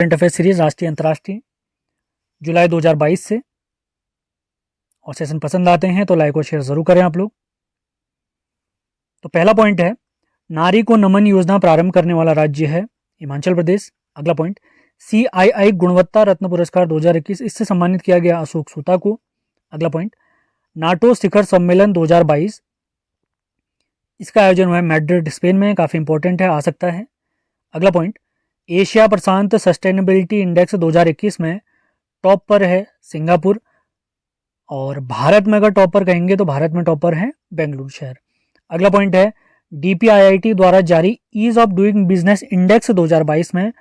Current affair series राष्ट्रीय अंतर्राष्ट्रीय जुलाई 2022 से। और सेशन पसंद आते हैं तो लाइक और शेयर जरूर करें आप लोग। तो पहला पॉइंट है, नारी को नमन योजना प्रारंभ करने वाला राज्य है हिमाचल प्रदेश। अगला पॉइंट, CII गुणवत्ता रत्न पुरस्कार 2021 इससे सम्मानित किया गया अशोक सूता को। अगला पॉइंट, नाटो शिखर सम्मेलन 2022 इसका आयोजन हुआ है मैड्रिड स्पेन में, काफ़ी इंपॉर्टेंट है, आ सकता है। अगला पॉइंट, एशिया प्रशांत सस्टेनेबिलिटी इंडेक्स 2021 में टॉप पर है सिंगापुर। और भारत में अगर टॉप पर कहेंगे तो भारत में टॉप पर है बेंगलुरु शहर। अगला पॉइंट है, DPIIT द्वारा जारी ease of doing business index 2022 में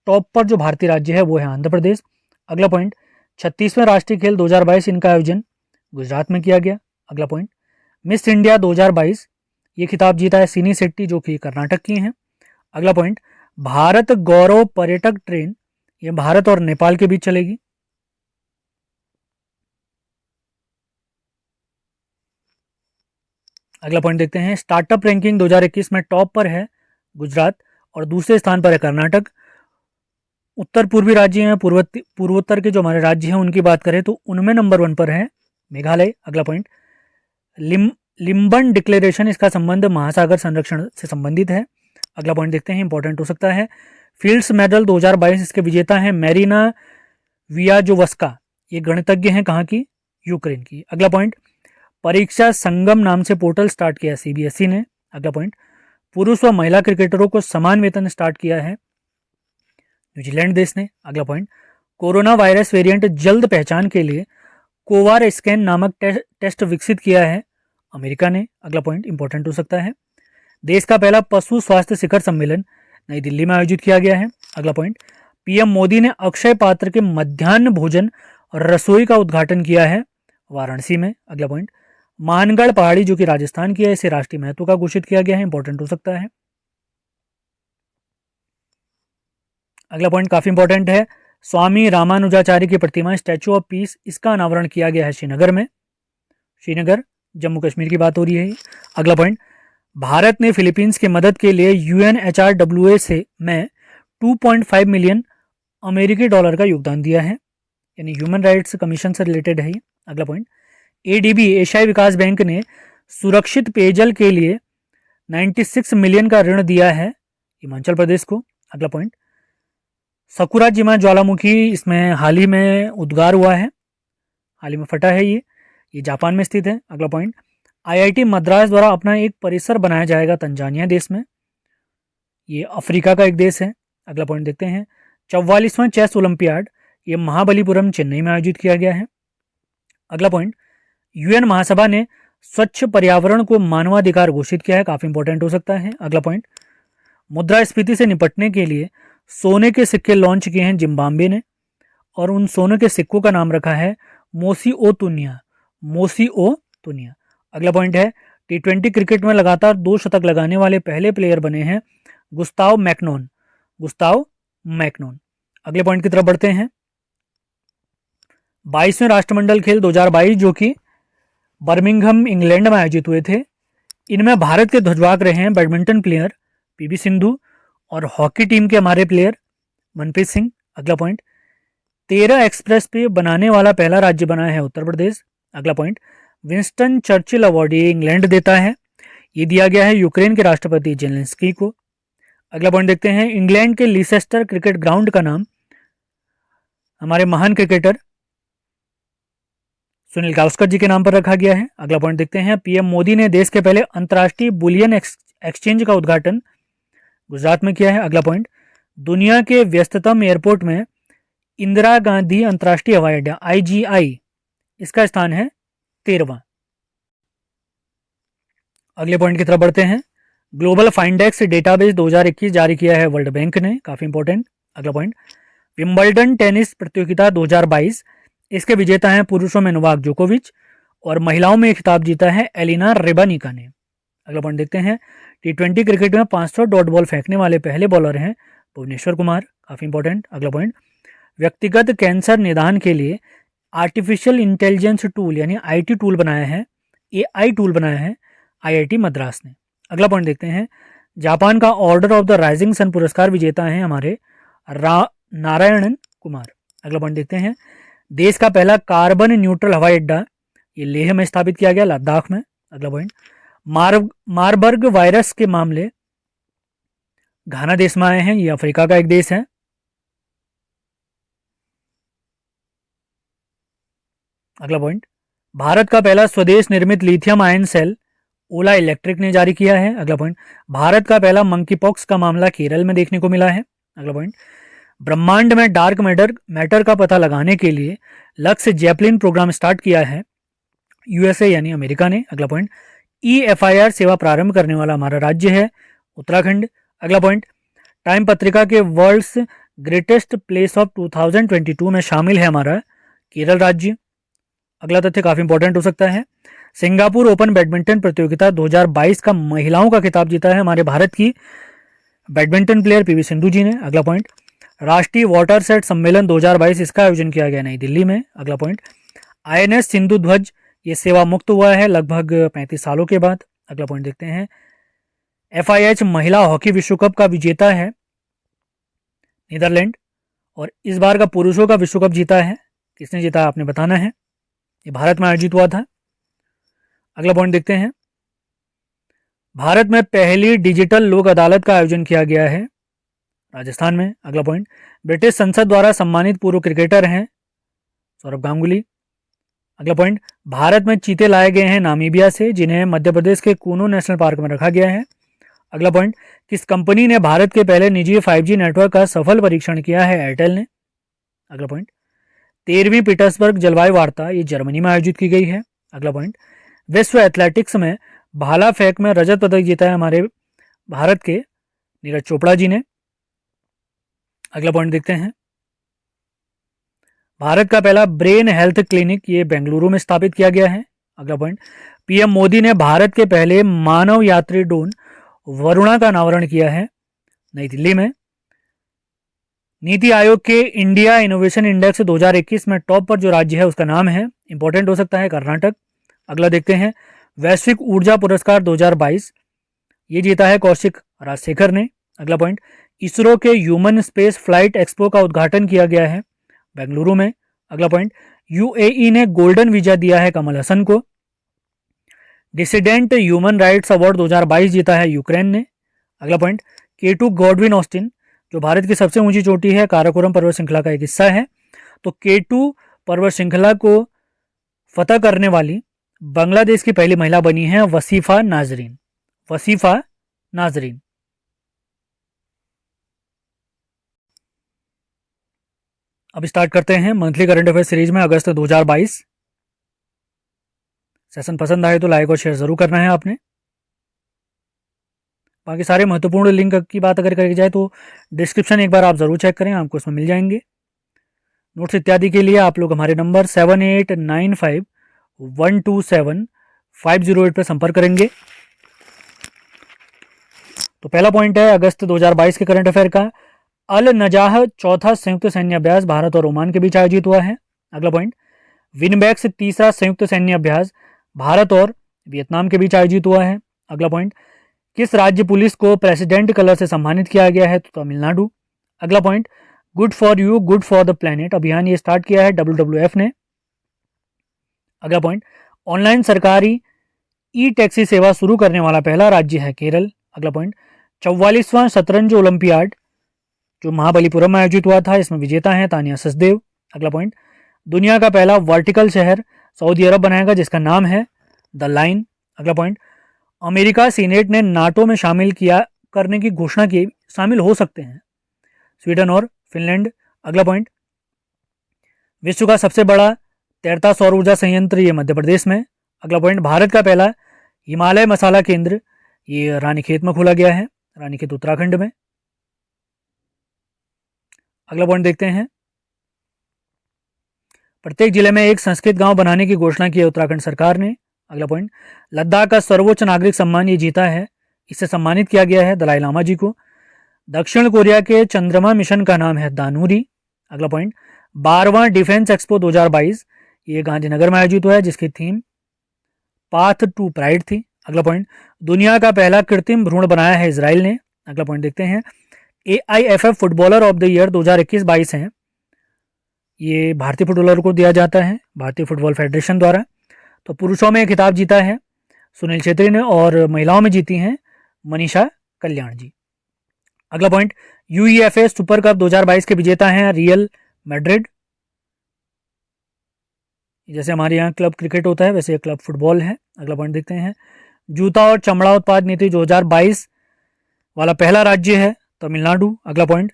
टॉप पर जो भारतीय राज्य है वो है आंध्र प्रदेश। अगला पॉइंट, 36वें राष्ट्रीय खेल 2022 इनका आयोजन गुजरात में किया गया। अगला पॉइंट, मिस इंडिया 2022 ये खिताब जीता है सिनी शेट्टी जो कि कर्नाटक की हैं। अगला पॉइंट, भारत गौरव पर्यटक ट्रेन ये भारत और नेपाल के बीच चलेगी। अगला पॉइंट देखते हैं, स्टार्टअप रैंकिंग 2021 में टॉप पर है गुजरात और दूसरे स्थान पर है कर्नाटक। उत्तर पूर्वी राज्य हैं, पूर्वोत्तर के जो हमारे राज्य हैं उनकी बात करें तो उनमें नंबर 1 पर है मेघालय। अगला पॉइंट, लिम्बन डिक्लेरेशन इसका संबंध महासागर संरक्षण से संबंधित है। अगला पॉइंट देखते हैं, इंपॉर्टेंट हो सकता है, फील्ड्स मेडल 2022 इसके विजेता हैं मैरिना वियाजोवस्का, ये गणितज्ञ हैं कहाँ की, यूक्रेन की। अगला पॉइंट, परीक्षा संगम नाम से पोर्टल स्टार्ट किया CBSE ने। अगला पॉइंट, पुरुष व महिला क्रिकेटरों को समान वेतन स्टार्ट किया है न्यूजीलैंड देश ने। अगला पॉइंट, कोरोना वायरस वेरिएंट जल्द पहचान के लिए कोवार स्कैन नामक टेस्ट विकसित किया है अमेरिका ने। अगला पॉइंट इंपॉर्टेंट हो सकता है, देश का पहला पशु स्वास्थ्य शिखर सम्मेलन नई दिल्ली में आयोजित किया गया है। अगला पॉइंट, PM मोदी ने अक्षय पात्र के मध्याह्न भोजन और रसोई का उद्घाटन किया है वाराणसी में। अगला पॉइंट, मानगढ़ पहाड़ी जो कि राजस्थान की है इसे राष्ट्रीय महत्व का घोषित किया गया है, इंपॉर्टेंट हो सकता है। अगला पॉइंट काफी इंपॉर्टेंट है, स्वामी रामानुजाचार्य की प्रतिमा स्टैचू ऑफ पीस इसका अनावरण किया गया है श्रीनगर में। श्रीनगर जम्मू कश्मीर की बात हो रही है। अगला पॉइंट, भारत ने फिलीपींस की मदद के लिए UNHRWA से में 2.5 मिलियन अमेरिकी डॉलर का योगदान दिया है, यानी ह्यूमन राइट्स कमीशन से रिलेटेड है ये। अगला पॉइंट, ADB एशियाई विकास बैंक ने सुरक्षित पेयजल के लिए 96 मिलियन का ऋण दिया है हिमाचल प्रदेश को। अगला पॉइंट, सकुराजिमा ज्वालामुखी इसमें हाल ही में उद्गार हुआ है, हाल ही में फटा है ये जापान में स्थित है। अगला पॉइंट, IIT मद्रास द्वारा अपना एक परिसर बनाया जाएगा तंजानिया देश में, ये अफ्रीका का एक देश है। अगला पॉइंट देखते हैं, 44वां चेस ओलंपियाड ये महाबलीपुरम चेन्नई में आयोजित किया गया है। अगला पॉइंट, UN महासभा ने स्वच्छ पर्यावरण को मानवाधिकार घोषित किया है, काफी इंपॉर्टेंट हो सकता है। अगला पॉइंट, मुद्रास्फीति से निपटने के लिए सोने के सिक्के लॉन्च किए हैं जिम्बाब्वे ने और उन सोने के सिक्कों का नाम रखा है मोसी ओ तुनिया। अगला पॉइंट है, T20 क्रिकेट में लगातार 2 शतक लगाने वाले पहले प्लेयर बने हैं गुस्ताव मैकनोन। अगले पॉइंट की तरफ बढ़ते हैं, 22वें राष्ट्रमंडल खेल 2022 जो कि बर्मिंघम इंग्लैंड में आयोजित हुए थे, इनमें भारत के ध्वजवाहक रहे हैं बैडमिंटन प्लेयर PV सिंधु और हॉकी टीम के हमारे प्लेयर मनप्रीत सिंह। अगला पॉइंट, 13 एक्सप्रेस पे बनाने वाला पहला राज्य बना है उत्तर प्रदेश। अगला पॉइंट, विंस्टन चर्चिल अवार्ड ये इंग्लैंड देता है, ये दिया गया है यूक्रेन के राष्ट्रपति जेलेंस्की को। अगला पॉइंट देखते हैं, इंग्लैंड के लीसेस्टर क्रिकेट ग्राउंड का नाम हमारे महान क्रिकेटर सुनील गावस्कर जी के नाम पर रखा गया है। अगला पॉइंट देखते हैं, PM मोदी ने देश के पहले अंतर्राष्ट्रीय बुलियन एक्सचेंज का उद्घाटन गुजरात में किया है। अगला पॉइंट, दुनिया के व्यस्ततम एयरपोर्ट में इंदिरा गांधी अंतर्राष्ट्रीय हवाई अड्डा IGI इसका स्थान है 13वां। अगले पॉइंट की तरफ बढ़ते हैं, ग्लोबल फाइंडेक्स डेटाबेस 2021 जारी किया है वर्ल्ड बैंक ने, काफी इंपॉर्टेंट। अगला पॉइंट, विंबलडन टेनिस प्रतियोगिता 2022 इसके विजेता हैं पुरुषों में नोवाक जोकोविच और महिलाओं में खिताब जीता है एलिना रेबानिका ने। अगला पॉइंट देखते हैं, T20 क्रिकेट में 500 डॉट बॉल फेंकने वाले पहले बॉलर हैं भुवनेश्वर कुमार, काफी इंपॉर्टेंट। अगला पॉइंट, व्यक्तिगत कैंसर निदान के लिए आर्टिफिशियल इंटेलिजेंस टूल यानी IT टूल बनाया है, AI टूल बनाया है IIT मद्रास ने। अगला पॉइंट देखते हैं, जापान का order of the rising sun पुरस्कार विजेता हैं हमारे नारायणन कुमार। अगला पॉइंट देखते हैं, देश का पहला कार्बन न्यूट्रल हवाई अड्डा ये लेह में स्थापित किया गया, लद्दाख में। अगला पॉइंट, मारबर्ग वायरस के मामले घाना देश में आए हैं, ये अफ्रीका का एक देश है। अगला पॉइंट, भारत का पहला स्वदेश निर्मित लिथियम आयन सेल ओला इलेक्ट्रिक ने जारी किया है। अगला पॉइंट, भारत का पहला मंकी पॉक्स का मामला केरल में देखने को मिला है। अगला पॉइंट, ब्रह्मांड में डार्क मैटर का पता लगाने के लिए लक्ष्य जेपलिन प्रोग्राम स्टार्ट किया है यूएसए यानी अमेरिका ने। अगला पॉइंट, EFIR सेवा प्रारंभ करने वाला हमारा राज्य है उत्तराखंड। अगला पॉइंट, टाइम पत्रिका के वर्ल्ड्स ग्रेटेस्ट प्लेस ऑफ 2022 में शामिल है हमारा केरल राज्य। अगला तथ्य काफी इंपॉर्टेंट हो सकता है, सिंगापुर ओपन बैडमिंटन प्रतियोगिता 2022 का महिलाओं का खिताब जीता है हमारे भारत की बैडमिंटन प्लेयर PV सिंधु जी ने। अगला पॉइंट, राष्ट्रीय वाटर सेट सम्मेलन 2022 इसका आयोजन किया गया नई दिल्ली में। अगला पॉइंट, INS सिंधु ध्वज ये सेवा मुक्त हुआ है लगभग 35 सालों के बाद। अगला पॉइंट देखते हैं, FIH महिला हॉकी विश्व कप का विजेता है नीदरलैंड, और इस बार का पुरुषों का विश्व कप जीता है, किसने जीता आपने बताना है, ये भारत में आयोजित हुआ था। अगला पॉइंट देखते हैं, भारत में पहली डिजिटल लोक अदालत का आयोजन किया गया है राजस्थान में। अगला पॉइंट, ब्रिटिश संसद द्वारा सम्मानित पूर्व क्रिकेटर हैं सौरभ गांगुली। अगला पॉइंट, भारत में चीते लाए गए हैं नामीबिया से, जिन्हें मध्य प्रदेश के कूनो नेशनल पार्क में रखा गया है। अगला पॉइंट, किस कंपनी ने भारत के पहले निजी 5G नेटवर्क का सफल परीक्षण किया है, एयरटेल ने। अगला पॉइंट, 13वीं पीटर्सबर्ग जलवायु वार्ता ये जर्मनी में आयोजित की गई है। अगला पॉइंट, विश्व एथलेटिक्स में भाला फेंक में रजत पदक जीता है हमारे भारत के नीरज चोपड़ा जी ने। अगला पॉइंट देखते हैं, भारत का पहला ब्रेन हेल्थ क्लिनिक ये बेंगलुरु में स्थापित किया गया है। अगला पॉइंट, PM मोदी ने भारत के पहले मानव यात्री ड्रोन वरुणा का अनावरण किया है नई दिल्ली में। नीति आयोग के इंडिया इनोवेशन इंडेक्स 2021 में टॉप पर जो राज्य है उसका नाम है, इंपॉर्टेंट हो सकता है, कर्नाटक। अगला देखते हैं, वैश्विक ऊर्जा पुरस्कार 2022 ये जीता है कौशिक राजशेखर ने। अगला पॉइंट, इसरो के ह्यूमन स्पेस फ्लाइट एक्सपो का उद्घाटन किया गया है बेंगलुरु में। अगला पॉइंट, UAE ने गोल्डन वीजा दिया है कमल हसन को। डिसिडेंट ह्यूमन राइट्स अवार्ड 2022 जीता है यूक्रेन ने। अगला पॉइंट, K2 गॉडविन ऑस्टिन जो भारत की सबसे ऊंची चोटी है काराकोरम पर्वत श्रृंखला का एक हिस्सा है, तो K2 पर्वत श्रृंखला को फतह करने वाली बांग्लादेश की पहली महिला बनी है वसीफा नाजरीन। वसीफा नाजरीन। अब स्टार्ट करते हैं मंथली करंट अफेयर सीरीज में अगस्त 2022। सेशन पसंद आए तो लाइक और शेयर जरूर करना है आपने। बाकी सारे महत्वपूर्ण लिंक की बात अगर करी जाए तो डिस्क्रिप्शन एक बार आप जरूर चेक करें, आपको उसमें मिल जाएंगे। नोट्स इत्यादि के लिए आप लोग हमारे नंबर 7895127508 पर संपर्क करेंगे। तो पहला पॉइंट है अगस्त 2022 के करंट अफेयर का, अल नजाह चौथा संयुक्त सैन्य अभ्यास भारत और ओमान के बीच आयोजित हुआ है। अगला पॉइंट, विनबैक्स तीसरा संयुक्त सैन्य अभ्यास भारत और वियतनाम के बीच आयोजित हुआ है। अगला पॉइंट, किस राज्य पुलिस को प्रेसिडेंट कलर से सम्मानित किया गया है, तो तमिलनाडु। अगला point, good for you good for the planet अभियान ये स्टार्ट किया है WWF ने। अगला पॉइंट, ऑनलाइन सरकारी टैक्सी सेवा शुरू करने वाला पहला राज्य है केरल। अगला पॉइंट, 44वां शतरंज ओलंपियाड जो महाबलीपुरम में आयोजित हुआ था, इसमें विजेता हैं तानिया सचदेव। अगला पॉइंट, दुनिया का पहला वर्टिकल शहर सऊदी अरब बनाएगा जिसका नाम है द लाइन। अगला पॉइंट, अमेरिका सीनेट ने नाटो में शामिल हो सकते हैं स्वीडन और फिनलैंड। अगला पॉइंट, विश्व का सबसे बड़ा तैरता सौर ऊर्जा संयंत्र ये मध्य प्रदेश में। अगला पॉइंट, भारत का पहला हिमालय मसाला केंद्र ये रानीखेत में खोला गया है, रानीखेत उत्तराखंड में। अगला पॉइंट देखते हैं, प्रत्येक जिले में एक संस्कृत गांव बनाने की घोषणा की है उत्तराखंड सरकार ने। अगला पॉइंट, लद्दाख का सर्वोच्च नागरिक सम्मान ये जीता है, इससे सम्मानित किया गया है दलाई लामा जी को। दक्षिण कोरिया के चंद्रमा मिशन का नाम है दानूरी। अगला पॉइंट, 12वां डिफेंस एक्सपो 2022 ये गांधीनगर में आयोजित हुआ है जिसकी थीम पाथ टू प्राइड थी। अगला पॉइंट, दुनिया का पहला कृत्रिम भ्रूण बनाया है इसराइल ने। अगला पॉइंट देखते हैं, AIFF footballer of the year 2021-22 हैं, ये भारतीय फुटबॉलर को दिया जाता है भारतीय फुटबॉल फेडरेशन द्वारा। तो पुरुषों में खिताब जीता है सुनील छेत्री ने और महिलाओं में जीती हैं मनीषा कल्याण जी। अगला पॉइंट, UEFA सुपर कप 2022 के विजेता हैं रियल मैड्रिड। जैसे हमारे यहाँ क्लब क्रिकेट होता है वैसे क्लब फुटबॉल है। अगला पॉइंट देखते हैं, जूता और चमड़ा उत्पाद नीति 2022 वाला पहला राज्य है तमिलनाडु। अगला पॉइंट,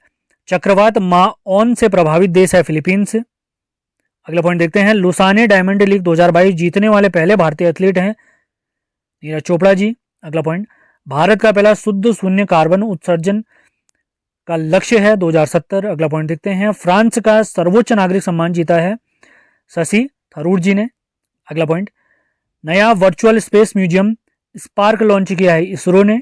चक्रवात माओन से प्रभावित देश है फिलीपींस। अगला पॉइंट देखते हैं, लुसाने डायमंड लीग 2022 जीतने वाले पहले भारतीय एथलीट हैं नीरज चोपड़ा जी। अगला पॉइंट, भारत का पहला शुद्ध शून्य कार्बन उत्सर्जन का लक्ष्य है 2070। अगला पॉइंट देखते हैं, फ्रांस का सर्वोच्च नागरिक सम्मान जीता है शशि थरूर जी ने। अगला पॉइंट, नया virtual space museum spark launch किया है इसरो ने।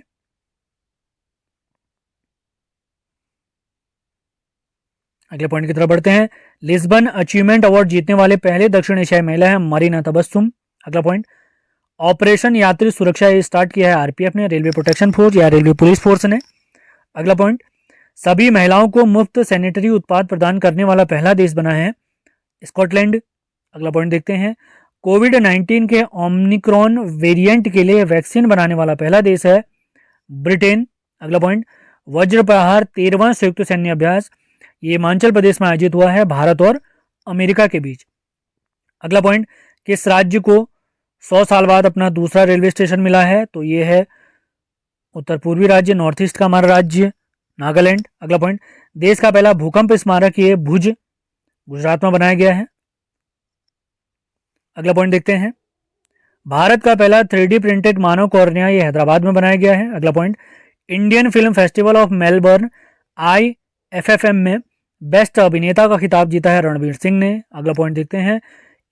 अगले पॉइंट की तरफ बढ़ते हैं, लिस्बन अचीवमेंट अवार्ड जीतने वाले पहले दक्षिण एशियाई महिला है मरीना तबस्सुम। अगला पॉइंट, ऑपरेशन यात्री सुरक्षा ये स्टार्ट किया है आरपीएफ ने, रेलवे प्रोटेक्शन फोर्स या रेलवे पुलिस फोर्स ने। अगला पॉइंट, सभी महिलाओं को मुफ्त सैनिटरी उत्पाद प्रदान करने वाला पहला देश बना है स्कॉटलैंड। अगला पॉइंट देखते हैं, कोविड-19 के ओमिक्रॉन वेरिएंट के लिए वैक्सीन बनाने वाला पहला देश है ब्रिटेन। अगला पॉइंट, वज्र प्रहार 13वां संयुक्त सैन्य अभ्यास ये हिमाचल प्रदेश में आयोजित हुआ है भारत और अमेरिका के बीच। अगला पॉइंट, किस राज्य को 100 साल बाद अपना दूसरा रेलवे स्टेशन मिला है, तो ये है उत्तर पूर्वी राज्य, नॉर्थ ईस्ट का हमारा राज्य नागालैंड। अगला पॉइंट, देश का पहला भूकंप स्मारक ये भुज गुजरात में बनाया गया है। अगला पॉइंट देखते हैं, भारत का पहला 3D प्रिंटेड मानव कॉर्निया ये हैदराबाद में बनाया गया है। अगला point, Indian film festival of Melbourne IFFM में बेस्ट अभिनेता का खिताब जीता है रणवीर सिंह ने। अगला पॉइंट देखते हैं,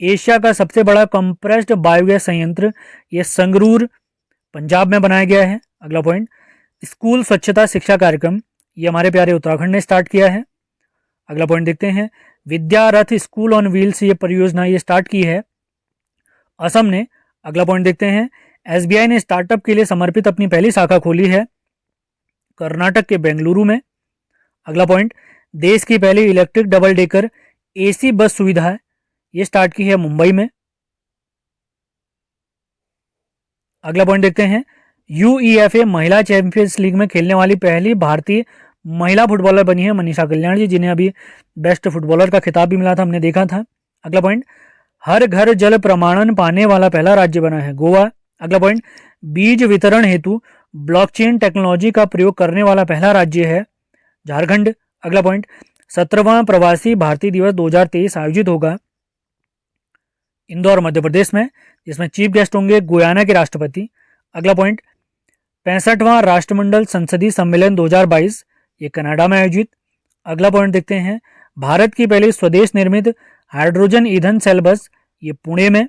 एशिया का सबसे बड़ा कंप्रेस्ड बायोगैस संयंत्र ये संगरूर पंजाब में बनाया गया है। अगला पॉइंट, स्कूल स्वच्छता शिक्षा कार्यक्रम ये हमारे प्यारे उत्तराखंड ने स्टार्ट किया है। अगला पॉइंट देखते हैं, विद्या रथ स्कूल ऑन व्हील्स ये परियोजना ये स्टार्ट की है असम ने। अगला पॉइंट देखते हैं, SBI ने स्टार्टअप के लिए समर्पित अपनी पहली शाखा खोली है कर्नाटक के बेंगलुरु में। अगला पॉइंट, देश की पहली इलेक्ट्रिक डबल डेकर AC बस सुविधा ये स्टार्ट की है मुंबई में। अगला पॉइंट देखते हैं, UEFA महिला चैंपियंस लीग में खेलने वाली पहली भारतीय महिला फुटबॉलर बनी है मनीषा कल्याण जी, जिन्हें अभी बेस्ट फुटबॉलर का खिताब भी मिला था, हमने देखा था। अगला पॉइंट, हर घर जल प्रमाणन पाने वाला पहला राज्य बना है गोवा। अगला पॉइंट, बीज वितरण हेतु ब्लॉकचेन टेक्नोलॉजी का प्रयोग करने वाला पहला राज्य है झारखंड। अगला पॉइंट, 17वां प्रवासी भारतीय दिवस 2023 आयोजित होगा इंदौर मध्य प्रदेश में, जिसमें चीफ गेस्ट होंगे गुयाना के राष्ट्रपति। अगला पॉइंट, 65वां राष्ट्रमंडल संसदीय सम्मेलन 2022 ये कनाडा में आयोजित। अगला पॉइंट देखते हैं, भारत की पहली स्वदेश निर्मित हाइड्रोजन ईंधन सेल बस ये पुणे में।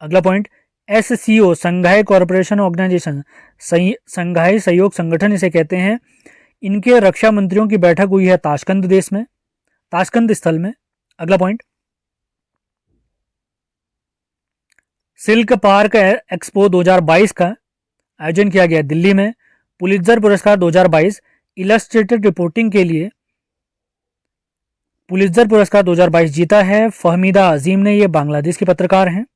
अगला point, SCO Shanghai corporation organisation Shanghai सहयोग संगठन इसे कहते हैं, इनके रक्षा मंत्रियों की बैठक हुई है ताशकंद देश में, ताशकंद स्थल में। अगला पॉइंट, सिल्क पार्क एक्सपो 2022 का आयोजन किया गया दिल्ली में। पुलित्जर पुरस्कार 2022 इलस्ट्रेटेड रिपोर्टिंग के लिए पुलित्जर पुरस्कार 2022 जीता है फहमीदा अजीम ने, ये बांग्लादेश के पत्रकार हैं,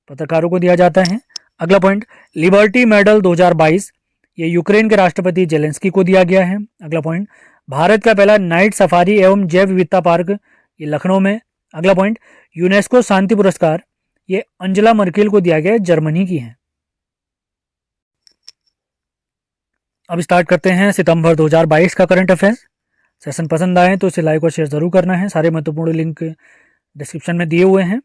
पत्रकारों को दिया जाता है। अगला पॉइंट, लिबर्टी मेडल 2022 ये यूक्रेन के राष्ट्रपति जेलेंस्की को दिया गया है। अगला पॉइंट, भारत का पहला नाइट सफारी एवं जैव विविधता पार्क ये लखनऊ में। अगला पॉइंट, यूनेस्को शांति पुरस्कार ये अंजला मर्केल को दिया गया है, जर्मनी की है। अब स्टार्ट करते हैं सितंबर 2022 का करंट अफेयर्स। सेशन पसंद आए तो इसे लाइक और शेयर जरूर करना है, सारे महत्वपूर्ण लिंक डिस्क्रिप्शन में दिए हुए हैं।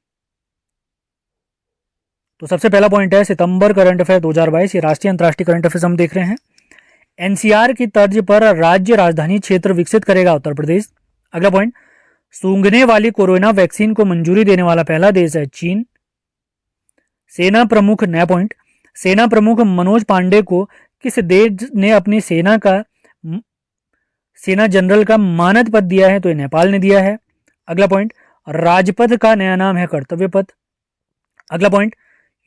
तो सबसे पहला पॉइंट है सितंबर करंट अफेयर 2022, ये राष्ट्रीय अंतर्राष्ट्रीय करंट अफेयर्स हम देख रहे हैं। NCR की तर्ज पर राज्य राजधानी क्षेत्र विकसित करेगा उत्तर प्रदेश। अगला पॉइंट, सूंघने वाली कोरोना वैक्सीन को मंजूरी देने वाला पहला देश है चीन। सेना प्रमुख, नया पॉइंट, सेना प्रमुख मनोज पांडे को किस देश ने अपनी सेना जनरल का मानद पद दिया है, तो ये नेपाल ने दिया है। अगला पॉइंट, राजपथ का नया नाम है कर्तव्य पथ। अगला point,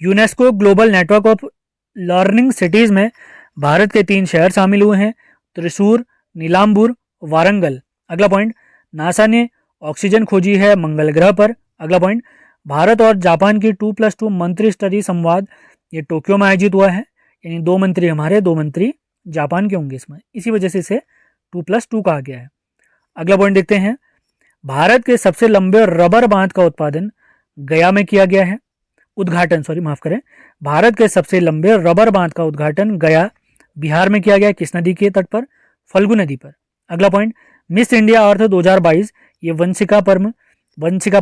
UNESCO global network of learning cities में भारत के 3 शहर शामिल हुए हैं, त्रिशूर, नीलाम्बूर, वारंगल। अगला पॉइंट, नासा ने ऑक्सीजन खोजी है मंगल ग्रह पर। अगला पॉइंट, भारत और जापान की 2+2 मंत्री स्तरीय संवाद ये टोक्यो में आयोजित हुआ है, यानी 2 मंत्री हमारे 2 मंत्री जापान के होंगे इसमें, इसी वजह से इसे 2+2 कहा गया है। अगला पॉइंट देखते हैं, भारत के सबसे लंबे रबर बांध का उत्पादन गया में किया गया है, उद्घाटन सॉरी माफ करें, भारत के सबसे लंबे रबर बांध का उद्घाटन गया बिहार में किया गया, किस नदी के तट पर, फल्गु नदी पर। अगला पॉइंट, मिस इंडिया अर्थ 2022 ये वंशिका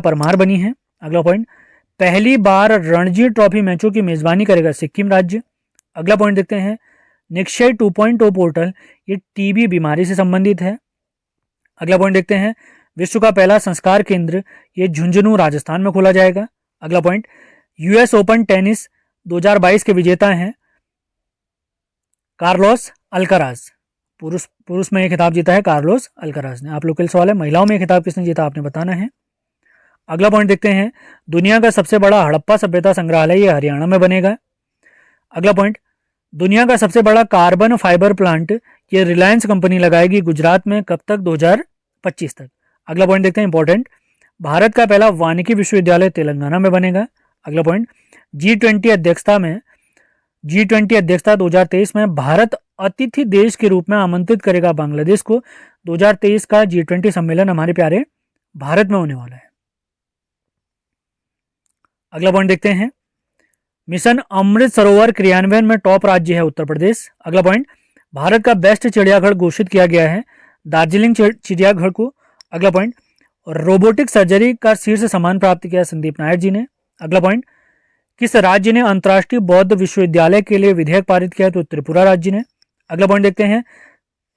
परमार बनी है। अगला पॉइंट, पहली बार रणजी ट्रॉफी मैचों की मेजबानी करेगा सिक्किम राज्य। अगला पॉइंट देखते हैं, निक्षय 2.0 पोर्टल ये टीबी बीमारी से संबंधित है। अगला पॉइंट देखते हैं, विश्व का पहला संस्कार केंद्र ये झुंझुनू राजस्थान में खोला जाएगा। अगला पॉइंट, यूएस ओपन टेनिस 2022 के विजेता हैं कार्लोस अल्कराज। पुरुष में ये खिताब जीता है कार्लोस अल्कराज ने। आप लोग के लिए सवाल है, महिलाओं में खिताब किसने जीता आपने बताना है। अगला पॉइंट देखते हैं, दुनिया का सबसे बड़ा हड़प्पा सभ्यता संग्रहालय ये हरियाणा में बनेगा। अगला पॉइंट, दुनिया का सबसे बड़ा कार्बन फाइबर प्लांट ये रिलायंस कंपनी लगाएगी गुजरात में, कब तक, 2025 तक। अगला पॉइंट देखते हैं इंपॉर्टेंट, भारत का पहला वानिकी विश्वविद्यालय तेलंगाना में बनेगा। अगला पॉइंट, G20 अध्यक्षता 2023 में भारत अतिथि देश के रूप में आमंत्रित करेगा बांग्लादेश को। 2023 का G20 सम्मेलन हमारे प्यारे भारत में होने वाला है। अगला पॉइंट देखते हैं, मिशन अमृत सरोवर क्रियान्वयन में टॉप राज्य है उत्तर प्रदेश। अगला पॉइंट, भारत का बेस्ट चिड़ियाघर घोषित किया गया है दार्जिलिंग चिड़ियाघर को। अगला पॉइंट, रोबोटिक सर्जरी का शीर्ष सम्मान प्राप्त किया संदीप नायर जी ने। अगला पॉइंट, किस राज्य ने अंतर्राष्ट्रीय बौद्ध विश्वविद्यालय के लिए विधेयक पारित किया, तो त्रिपुरा राज्य ने। अगला पॉइंट देखते हैं,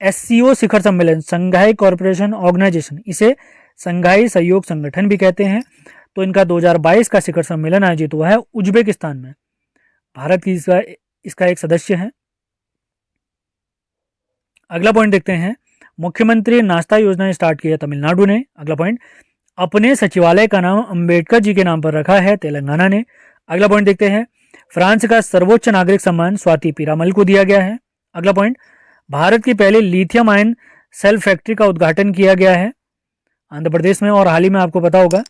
SCO शिखर सम्मेलन संघाई कॉर्पोरेशन ऑर्गेनाइजेशन, इसे संघाई सहयोग संगठन भी कहते हैं, तो इनका 2022 का शिखर सम्मेलन आयोजित हुआ है उज्बेकिस्तान में। भारत की इसका एक सदस्य है। अगला पॉइंट देखते हैं, मुख्यमंत्री नाश्ता योजना स्टार्ट की है तमिलनाडु ने। अगला पॉइंट, अपने सचिवालय का नाम अंबेडकर जी के नाम पर रखा है तेलंगाना ने। अगला पॉइंट देखते हैं, फ्रांस का सर्वोच्च नागरिक सम्मान स्वाति पीरामल को दिया गया है। अगला पॉइंट, भारत की पहली लिथियम आयन सेल फैक्ट्री का उद्घाटन किया गया है आंध्र प्रदेश में, और हाल ही में आपको पता होगा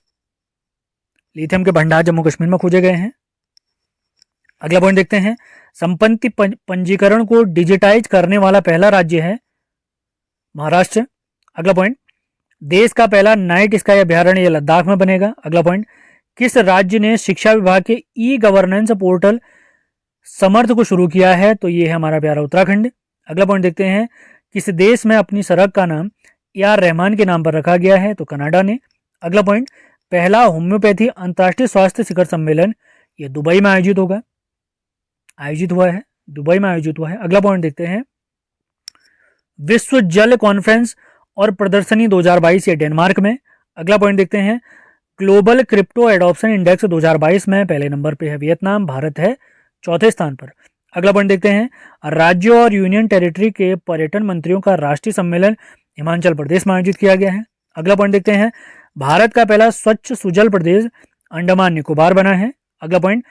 लिथियम के भंडार जम्मू कश्मीर में खोजे गए हैं। अगला पॉइंट देखते हैं, संपत्ति पंजीकरण को डिजिटाइज करने वाला पहला राज्य है महाराष्ट्र। अगला पॉइंट, देश का पहला नाइट स्काई अभ्यारण्य लद्दाख में बनेगा। अगला पॉइंट, किस राज्य ने शिक्षा विभाग के ई गवर्नेंस पोर्टल समर्थ को शुरू किया है, तो ये है हमारा प्यारा उत्तराखंड। अगला पॉइंट देखते हैं, किस देश में अपनी सड़क का नाम AR रहमान के नाम पर रखा गया है, तो कनाडा ने। अगला पॉइंट, पहला होम्योपैथी अंतर्राष्ट्रीय स्वास्थ्य शिखर सम्मेलन ये दुबई में आयोजित हुआ है। अगला पॉइंट देखते हैं, विश्व जल कॉन्फ्रेंस और प्रदर्शनी 2022 ये डेनमार्क में। अगला पॉइंट देखते हैं, ग्लोबल क्रिप्टो एडॉप्शन इंडेक्स 2022 में पहले नंबर पे है वियतनाम, भारत है चौथे स्थान पर। अगला पॉइंट देखते हैं, राज्यों और यूनियन टेरिटरी के पर्यटन मंत्रियों का राष्ट्रीय सम्मेलन हिमाचल प्रदेश में आयोजित किया गया है। अगला पॉइंट देखते हैं, भारत का पहला स्वच्छ सुजल प्रदेश अंडमान निकोबार बना है। अगला पॉइंट,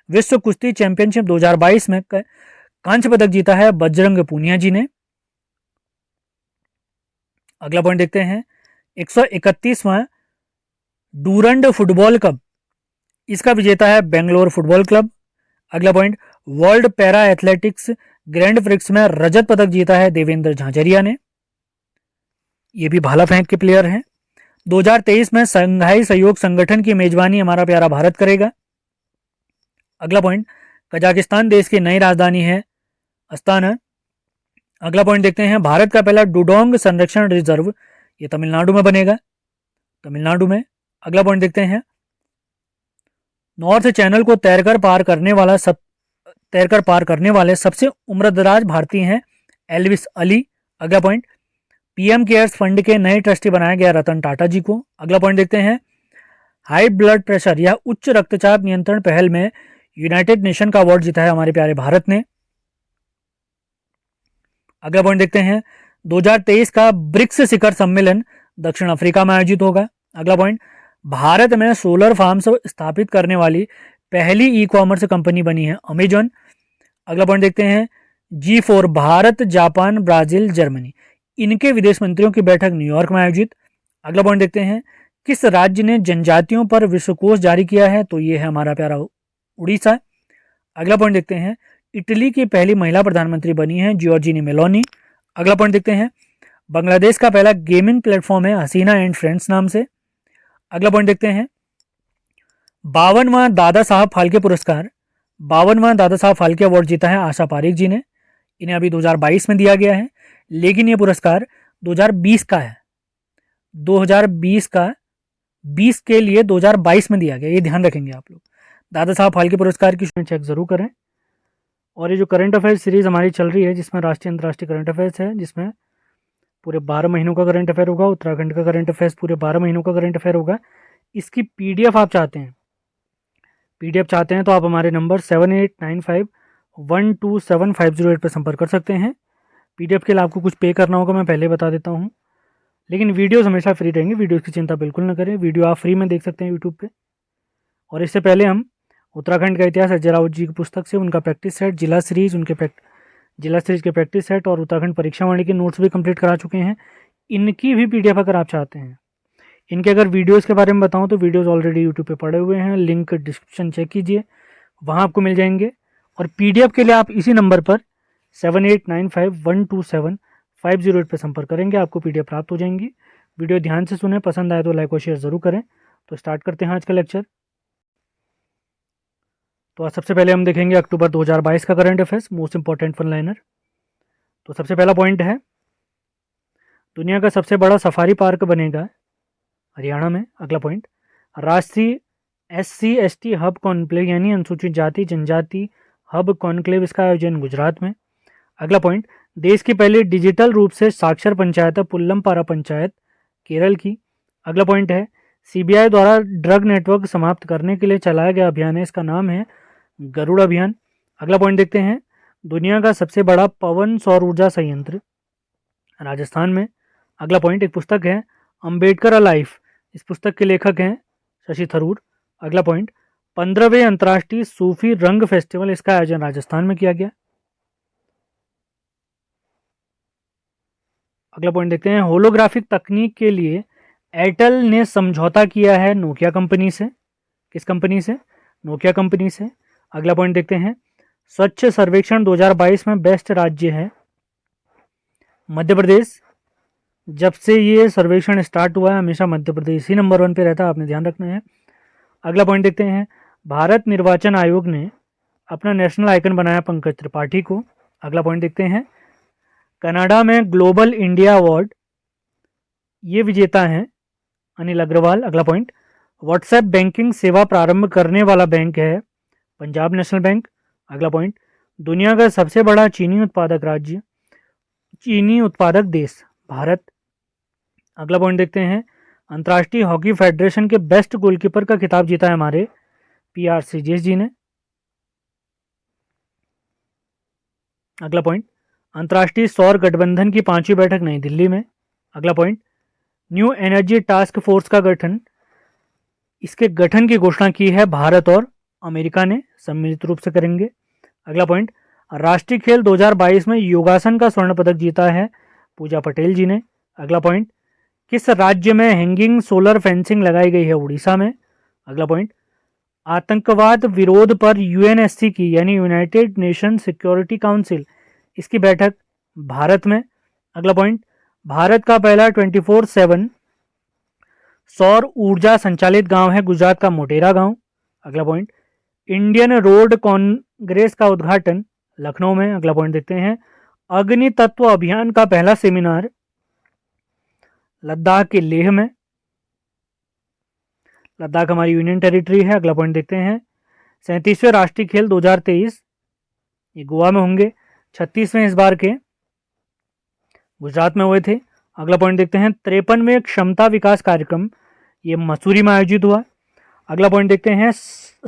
विश्व कुश्ती चैंपियनशिप 2022 में कांस्य पदक जीता है बजरंग पूनिया जी ने। अगला पॉइंट देखते हैं, 131वां डूरंड फुटबॉल कप, इसका विजेता है बेंगलोर फुटबॉल क्लब। अगला point, world para athletics grand prix में रजत पदक जीता है देवेंद्र झांझरिया ने, ये भी भाला फेंक के प्लेयर हैं। 2023 में संघाई सहयोग संगठन की मेजबानी हमारा प्यारा भारत करेगा। अगला पॉइंट, कजाकिस्तान देश की नई राजधानी है अस्ताना। अगला पॉइंट देखते हैं, भारत का पहला डुडोंग संरक्षण रिजर्व ये तमिलनाडु में बनेगा, तमिलनाडु में। अगला पॉइंट देखते हैं, नॉर्थ चैनल को तैरकर पार करने वाले सबसे उम्रदराज भारतीय हैं एल्विस अली। अगला पॉइंट, PM केयर्स फंड के नए ट्रस्टी बनाया गया रतन टाटा जी को। अगला पॉइंट देखते हैं, हाई ब्लड प्रेशर या उच्च रक्तचाप नियंत्रण पहल में यूनाइटेड नेशन का अवार्ड जीता है हमारे प्यारे भारत ने। अगला पॉइंट देखते हैं, 2023 का ब्रिक्स शिखर सम्मेलन दक्षिण अफ्रीका में आयोजित होगा। अगला पॉइंट, भारत में सोलर फार्म्स स्थापित करने वाली पहली ई-कॉमर्स कंपनी बनी है अमेजॉन। अगला पॉइंट देखते हैं, G4 Bharat, Japan, Brazil, Germany इनके विदेश मंत्रियों की बैठक न्यूयॉर्क में आयोजित। अगला पॉइंट देखते हैं, किस राज्य ने जनजातियों पर विश्वकोश जारी किया है? तो ये है हमारा प्यारा उड़ीसा। अगला पॉइंट देखते हैं, इटली की पहली महिला प्रधानमंत्री बनी है जॉर्जिनी मेलोनी। अगला पॉइंट देखते हैं, बांग्लादेश का पहला गेमिंग प्लेटफॉर्म है हसीना एंड फ्रेंड्स नाम से। अगला पॉइंट देखते हैं, 52वां दादा साहब फाल्के पुरस्कार, 52वां दादा साहब फाल्के अवार्ड जीता है आशा पारेख जी ने। इन्हें अभी 2022 में दिया गया है, लेकिन ये पुरस्कार 2020 का है। 2020 का 20 के लिए 2022 में दिया गया, ये ध्यान रखेंगे आप लोग। दादा साहब फाल्के पुरस्कार की चेक जरूर करें। और ये जो करंट अफेयर्स सीरीज़ हमारी चल रही है, जिसमें राष्ट्रीय अंतर्राष्ट्रीय करंट अफेयर्स है, जिसमें पूरे 12 महीनों का करंट अफेयर होगा। उत्तराखंड का करंट अफेयर्स पूरे 12 महीनों का करंट अफेयर होगा। इसकी पीडीएफ आप चाहते हैं, तो आप हमारे नंबर 7895127508 पर संपर्क कर सकते हैं। पीडीएफ के लिए आपको कुछ पे करना होगा, मैं पहले बता देता हूँ, लेकिन वीडियोस हमेशा फ्री रहेंगे, वीडियोस की चिंता बिल्कुल ना करें। वीडियो आप फ्री में देख सकते हैं यूट्यूब पे। और इससे पहले हम उत्तराखंड का इतिहास अजय राउत जी की पुस्तक से उनका प्रैक्टिस सेट, जिला सीरीज के प्रैक्टिस सेट और उत्तराखंड परीक्षा वाणी के नोट्स भी कंप्लीट करा चुके हैं। इनकी भी पीडीएफ अगर आप चाहते हैं, इनके अगर वीडियोस के बारे में बताऊं तो वीडियोस ऑलरेडी यूट्यूब पे पड़े हुए हैं, लिंक डिस्क्रिप्शन चेक कीजिए, वहां आपको मिल जाएंगे। और पीडीएफ के लिए आप इसी नंबर पर 7895127508 पर संपर्क करेंगे, आपको पीडीएफ प्राप्त हो जाएंगी। वीडियो ध्यान से सुने, पसंद आए तो लाइक और शेयर जरूर करें। तो स्टार्ट करते हैं आज का लेक्चर। तो आज सबसे पहले हम देखेंगे अक्टूबर 2022 का current affairs, most important one liner. तो सबसे पहला पॉइंट है, दुनिया का सबसे बड़ा सफारी पार्क बनेगा हरियाणा में। अगला पॉइंट, राष्ट्रीय SC/ST हब कॉन्क्लेव यानी अनुसूचित जाति जनजाति हब कॉन्क्लेव, इसका आयोजन गुजरात में। अगला पॉइंट, देश की पहली डिजिटल रूप से साक्षर पंचायत है पुल्लमपारा पंचायत, केरल की। अगला पॉइंट है, CBI द्वारा ड्रग नेटवर्क समाप्त करने के लिए चलाया गया अभियान है, इसका नाम है गरुड़ अभियान। अगला पॉइंट देखते हैं, दुनिया का सबसे बड़ा पवन सौर ऊर्जा संयंत्र राजस्थान में। अगला पॉइंट, एक पुस्तक है अंबेडकर अ लाइफ, इस पुस्तक के लेखक हैं शशि थरूर। अगला पॉइंट, 15वें अंतर्राष्ट्रीय सूफी रंग फेस्टिवल, इसका आयोजन राजस्थान में किया गया। अगला पॉइंट देखते हैं, होलोग्राफिक तकनीक के लिए एयरटेल ने समझौता किया है नोकिया कंपनी से। किस कंपनी से? नोकिया कंपनी से। अगला पॉइंट देखते हैं, स्वच्छ सर्वेक्षण 2022 में बेस्ट राज्य है मध्य प्रदेश। जब से ये सर्वेक्षण स्टार्ट हुआ है हमेशा मध्य प्रदेश ही नंबर 1 पे रहता है, आपने ध्यान रखना है। अगला पॉइंट देखते हैं, भारत निर्वाचन आयोग ने अपना नेशनल आइकन बनाया पंकज त्रिपाठी को। अगला पॉइंट देखते हैं, कनाडा में ग्लोबल इंडिया अवार्ड ये विजेता हैं अनिल अग्रवाल। अगला पॉइंट, व्हाट्सएप बैंकिंग सेवा प्रारंभ करने वाला बैंक है पंजाब नेशनल बैंक। अगला पॉइंट, दुनिया का सबसे बड़ा चीनी उत्पादक देश भारत। अगला पॉइंट देखते हैं, अंतर्राष्ट्रीय हॉकी फेडरेशन के बेस्ट गोलकीपर का खिताब जीता है हमारे PR श्रीजेश जी ने। अगला पॉइंट, अंतर्राष्ट्रीय सौर गठबंधन की 5वीं बैठक नई दिल्ली में। अगला point, new energy task force का गठन, इसके गठन की घोषणा की है भारत और अमेरिका ने, सम्मिलित रूप से करेंगे। अगला पॉइंट, राष्ट्रीय खेल 2022 में योगासन का स्वर्ण पदक जीता है पूजा पटेल जी ने। अगला पॉइंट, किस राज्य में हैंगिंग सोलर फेंसिंग लगाई गई है? उड़ीसा में। अगला पॉइंट, आतंकवाद विरोध पर UNSC की यानी यूनाइटेड नेशन सिक्योरिटी काउंसिल, इसकी बैठक भारत में। अगला पॉइंट, भारत का पहला 24/7 सौर ऊर्जा संचालित गांव है गुजरात का मोटेरा गांव। अगला पॉइंट, इंडियन रोड कांग्रेस का उद्घाटन लखनऊ में। अगला पॉइंट देखते हैं, अग्नि तत्व अभियान का पहला सेमिनार लद्दाख के लेह में। लद्दाख हमारी यूनियन टेरिटरी है। अगला पॉइंट देखते हैं, 37वें राष्ट्रीय खेल 2023 ये गोवा में होंगे, 36वें इस बार के गुजरात में हुए थे। अगला पॉइंट देखते हैं, 53वें क्षमता विकास कार्यक्रम ये मसूरी में आयोजित हुआ। अगला पॉइंट देखते हैं,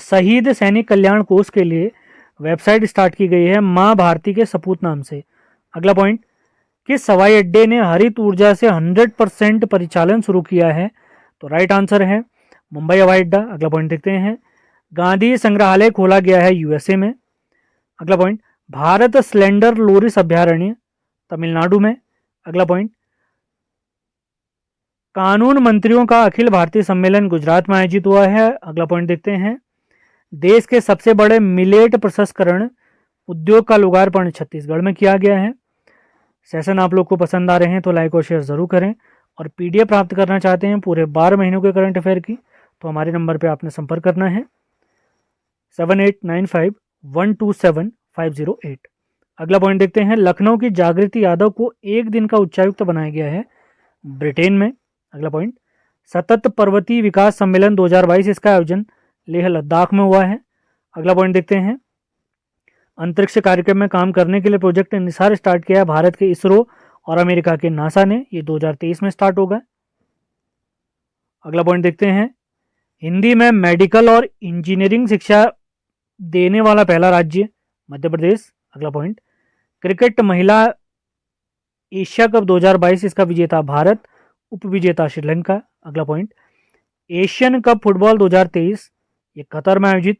शहीद सैनिक कल्याण कोष के लिए वेबसाइट स्टार्ट की गई है माँ भारती के सपूत नाम से। अगला पॉइंट, किस हवाई अड्डे ने हरित ऊर्जा से 100% परिचालन शुरू किया है? तो राइट आंसर है मुंबई हवाई अड्डा। अगला पॉइंट देखते हैं, गांधी संग्रहालय खोला गया है USA में। अगला पॉइंट, भारत स्लेंडर लोरिस अभ्यारण्य तमिलनाडु में। अगला पॉइंट, कानून मंत्रियों का अखिल भारतीय सम्मेलन गुजरात में आयोजित हुआ है। अगला पॉइंट देखते हैं। देश के सबसे बड़े मिलेट प्रसंस्करण उद्योग का लोकार्पण छत्तीसगढ़ में किया गया है। सेशन आप लोग को पसंद आ रहे हैं तो लाइक और शेयर जरूर करें, और पीडीएफ प्राप्त करना चाहते हैं पूरे 12 महीनों के करंट अफेयर की तो हमारे नंबर पे आपने संपर्क करना है 7895127508। अगला पॉइंट देखते हैं। लखनऊ की जागृति यादव को 1 दिन का उच्चायुक्त बनाया गया है ब्रिटेन में। अगला पॉइंट। सतत पर्वतीय विकास सम्मेलन 2022 इसका आयोजन लेह लद्दाख में हुआ है। अगला पॉइंट देखते हैं। अंतरिक्ष कार्यक्रम में काम करने के लिए प्रोजेक्ट निसार स्टार्ट किया है भारत के इसरो और अमेरिका के नासा ने। ये 2023 में स्टार्ट होगा। अगला पॉइंट देखते हैं। हिंदी में मेडिकल और इंजीनियरिंग शिक्षा देने वाला पहला राज्य मध्य प्रदेश। अगला पॉइंट। क्रिकेट महिला एशिया कप 2022 इसका विजेता भारत, उप विजेता श्रीलंका। अगला पॉइंट। एशियन कप फुटबॉल 2023 ये कतर में आयोजित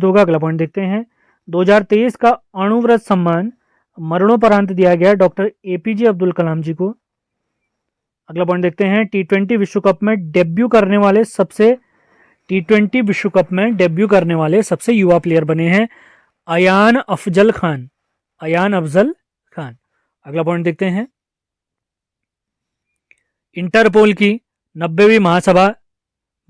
होगा। अगला पॉइंट देखते हैं। 2023 का अणुव्रत सम्मान मरणोपरांत दिया गया डॉक्टर एपीजे अब्दुल कलाम जी को। अगला पॉइंट देखते हैं। टी20 विश्व कप में डेब्यू करने वाले सबसे युवा प्लेयर बने हैं अयान अफजल खान। अगला पॉइंट देखते हैं। इंटरपोल की 90वीं महासभा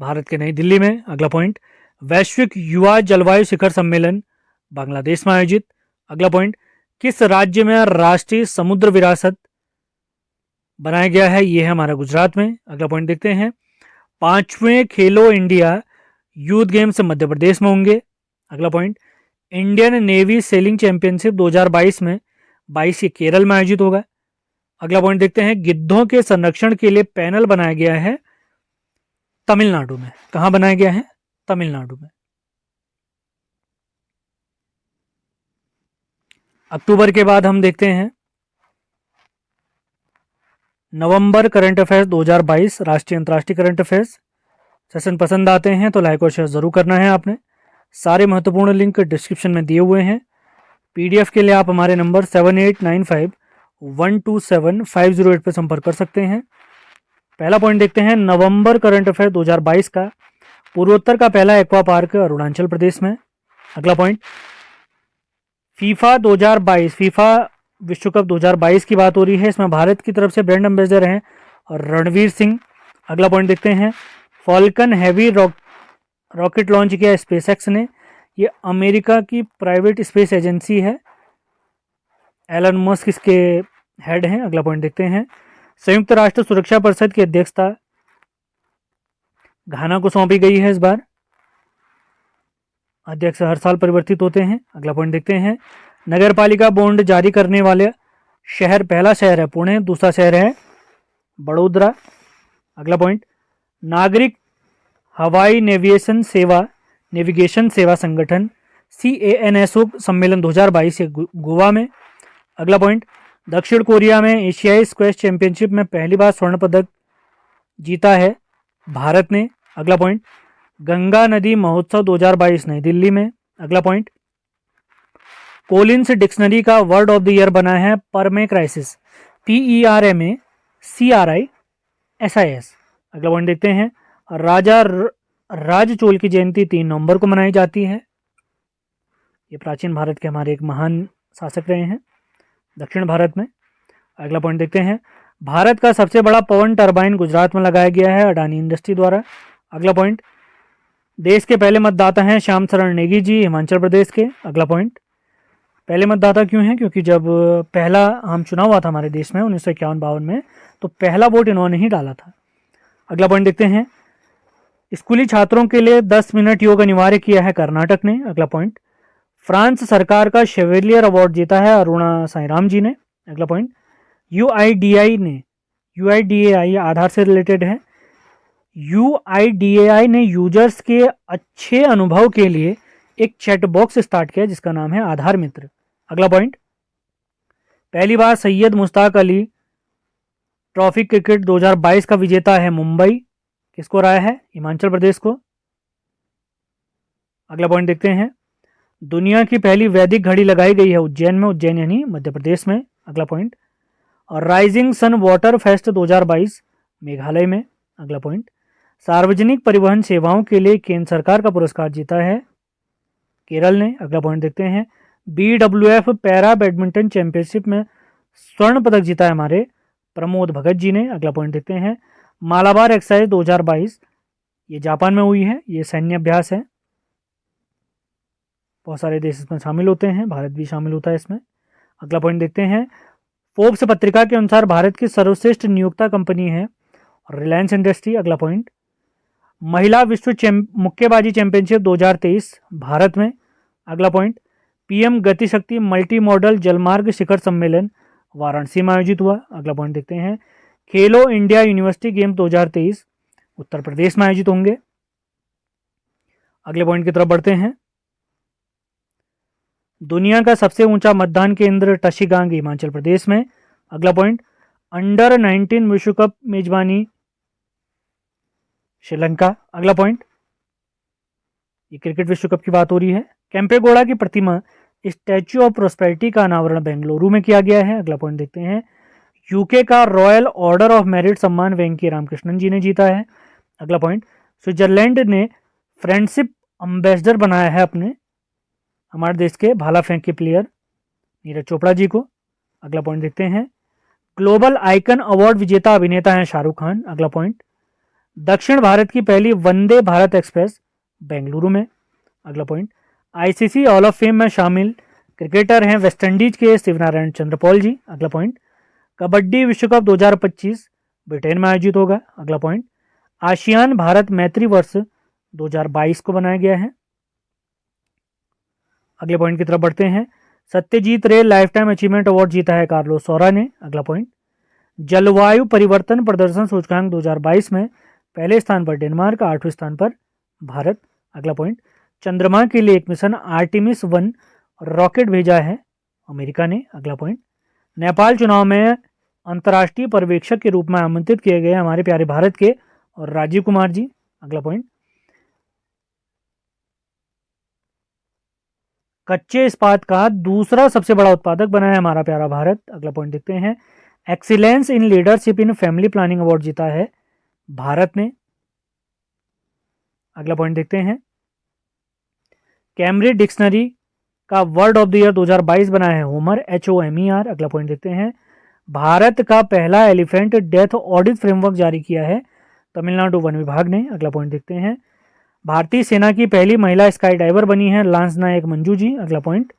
भारत के नई दिल्ली में। अगला पॉइंट। वैश्विक युवा जलवायु शिखर सम्मेलन बांग्लादेश में आयोजित। अगला पॉइंट। किस राज्य में राष्ट्रीय समुद्र विरासत बनाया गया है? यह है हमारा गुजरात में। अगला पॉइंट देखते हैं। 5वें खेलो India youth games Madhya Pradesh में होंगे। अगला point. Indian navy selling championship 2022 में 22 ये केरल में आयोजित होगा। अगला पॉइंट देखते हैं। गिद्धों के संरक्षण के लिए पैनल बनाया गया है तमिलनाडु में। कहां बनाया गया है? तमिलनाडु में। अक्टूबर के बाद हम देखते हैं नवंबर करंट अफेयर्स 2022 राष्ट्रीय अंतर्राष्ट्रीय करंट अफेयर्स। सेशन पसंद आते हैं तो लाइक और शेयर जरूर करना है आपने। सारे महत्वपूर्ण लिंक डिस्क्रिप्शन में दिए हुए हैं। पीडीएफ के लिए आप हमारे नंबर 7895127508 पर संपर्क कर सकते हैं। पहला पॉइंट देखते हैं। नवंबर करंट अफेयर 2022 का पूर्वोत्तर का पहला एक्वा पार्क अरुणाचल प्रदेश में। अगला पॉइंट। फीफा विश्व कप 2022 की बात हो रही है। इसमें भारत की तरफ से ब्रांड एम्बेसडर हैं और रणवीर सिंह। अगला पॉइंट देखते हैं। फॉल्कन हैवी रॉकेट लॉन्च किया स्पेसएक्स ने। ये अमेरिका की प्राइवेट स्पेस एजेंसी है। एलन मस्क इसके हेड हैं। अगला पॉइंट देखते हैं। संयुक्त राष्ट्र सुरक्षा परिषद की अध्यक्षता घाना को सौंपी गई है। इस बार अध्यक्ष हर साल परिवर्तित होते हैं। अगला पॉइंट देखते हैं। नगरपालिका बॉन्ड जारी करने वाले शहर, पहला शहर है पुणे, दूसरा शहर है बड़ोदरा। अगला पॉइंट। नागरिक हवाई नेविगेशन सेवा संगठन CANSO सम्मेलन 2022 गोवा में। अगला पॉइंट। दक्षिण कोरिया में एशियाई स्क्वैश चैंपियनशिप में पहली बार स्वर्ण पदक जीता है भारत ने। अगला पॉइंट। गंगा नदी महोत्सव 2022 नई दिल्ली में। अगला पॉइंट। कोलिंस डिक्शनरी का वर्ड ऑफ द ईयर बना है परमेक्राइसिस, PERMACRISIS। अगला पॉइंट देखते हैं। राजा राजचोल की जयंती 3 नवंबर को मनाई जाती है। ये प्राचीन भारत के हमारे एक महान शासक रहे हैं दक्षिण भारत में। अगला पॉइंट देखते हैं। भारत का सबसे बड़ा पवन टरबाइन गुजरात में लगाया गया है अडानी इंडस्ट्री द्वारा। अगला पॉइंट। देश के पहले मतदाता हैं श्याम शरण नेगी जी, हिमाचल प्रदेश के। अगला पॉइंट। पहले मतदाता क्यों हैं? क्योंकि जब पहला आम चुनाव हुआ था हमारे देश में 1951-52 में, तो पहला वोट इन्होंने ही डाला था। अगला पॉइंट देखते हैं। स्कूली छात्रों के लिए 10 मिनट योग अनिवार्य किया है कर्नाटक ने। अगला पॉइंट। फ्रांस सरकार का शेवेलियर अवार्ड जीता है अरुणा साईराम जी ने। अगला पॉइंट। UIDAI आधार से रिलेटेड है। UIDAI ने यूजर्स के अच्छे अनुभव के लिए एक चैट बॉक्स स्टार्ट किया जिसका नाम है आधार मित्र। अगला पॉइंट। पहली बार सैयद मुश्ताक अली ट्रॉफी क्रिकेट 2022 का विजेता है मुंबई। किसको रहा है? हिमाचल प्रदेश को। अगला पॉइंट देखते हैं। दुनिया की पहली वैदिक घड़ी लगाई गई है उज्जैन में, उज्जैन यानी मध्य प्रदेश में। अगला पॉइंट। और rising sun water fest 2022 Meghalaya में। अगला पॉइंट, सार्वजनिक परिवहन सेवाओं के लिए केंद्र सरकार का पुरस्कार जीता है केरल ने। अगला पॉइंट देखते हैं, BWF पैरा बैडमिंटन चैंपियनशिप में स्वर्ण पदक जीता है हमारे प्रमोद भगत जी ने। अगला पॉइंट देखते हैं, मालाबार एक्सरसाइज 2022 ये जापान में हुई है, ये सैन्य अभ्यास है। बहुत सारे देश इसमें शामिल होते हैं, भारत भी शामिल होता है इसमें। अगला पॉइंट देखते हैं, फोर्ब्स पत्रिका के अनुसार भारत की सर्वश्रेष्ठ नियोक्ता कंपनी है रिलायंस इंडस्ट्री। अगला पॉइंट, महिला विश्व मुक्केबाजी चैंपियनशिप 2023 भारत में। अगला पॉइंट, PM गति शक्ति मल्टी मॉडल जलमार्ग शिखर सम्मेलन वाराणसी में आयोजित हुआ। अगला पॉइंट देखते हैं, खेलो India university game 2023 Uttar Pradesh में आयोजित होंगे। अगले पॉइंट की तरफ बढ़ते हैं, दुनिया का सबसे ऊंचा मतदान केंद्र टशीगांग हिमाचल प्रदेश में। अगला पॉइंट, अंडर 19 विश्व कप मेजबानी श्रीलंका। अगला पॉइंट, ये क्रिकेट विश्व कप की बात हो रही है। केम्पेगौड़ा की प्रतिमा स्टैच्यू ऑफ प्रोस्पेरिटी का अनावरण बेंगलुरु में किया गया है। अगला पॉइंट देखते हैं, यूके का रॉयल ऑर्डर ऑफ मेरिट सम्मान वेंकी रामकृष्णन जी ने जीता है। अगला पॉइंट, स्विट्जरलैंड ने फ्रेंडशिप एम्बेसडर बनाया है अपने हमारे देश के भाला फेंक के प्लेयर नीरज चोपड़ा जी को। अगला पॉइंट देखते हैं, ग्लोबल आइकन अवार्ड विजेता अभिनेता हैं शाहरुख खान। अगला पॉइंट, दक्षिण भारत की पहली वंदे भारत एक्सप्रेस बेंगलुरु में। अगला point, ICC hall of fame में शामिल क्रिकेटर हैं वेस्टइंडीज के शिवनारायण चंद्रपॉल जी। अगला पॉइंट, कबड्डी विश्व कप 2025 ब्रिटेन में आयोजित होगा। अगला पॉइंट, आसियान भारत मैत्री वर्ष 2022 को बनाया गया है। अगले पॉइंट की तरफ बढ़ते हैं, सत्यजीत रे लाइफ टाइम अचीवमेंट अवार्ड जीता है कार्लोस सोरा ने। अगला पॉइंट, जलवायु परिवर्तन प्रदर्शन सूचकांक 2022 में पहले स्थान पर डेनमार्क, 8वें स्थान पर भारत। अगला पॉइंट, चंद्रमा के लिए एक मिशन आर्टिमिस 1 रॉकेट भेजा है अमेरिका ने। अगला पॉइंट, नेपाल चुनाव में अंतर्राष्ट्रीय पर्यवेक्षक के रूप में आमंत्रित किए गए हमारे प्यारे भारत के और राजीव कुमार जी। अगला पॉइंट, कच्चे इस्पात का दूसरा सबसे बड़ा उत्पादक बना है हमारा प्यारा भारत। अगला पॉइंट देखते हैं, excellence in leadership in family planning award जीता है भारत ने। अगला पॉइंट देखते हैं, कैम्ब्रिज डिक्शनरी का वर्ड ऑफ द ईयर 2022 बना है होमर, HOMER। अगला पॉइंट देखते हैं, भारत का पहला एलिफेंट डेथ ऑडिट फ्रेमवर्क जारी किया है तमिलनाडु वन विभाग ने। अगला पॉइंट देखते हैं, भारतीय सेना की पहली महिला स्काई डाइवर बनी है लांस नायक मंजू जी। अगला पॉइंट,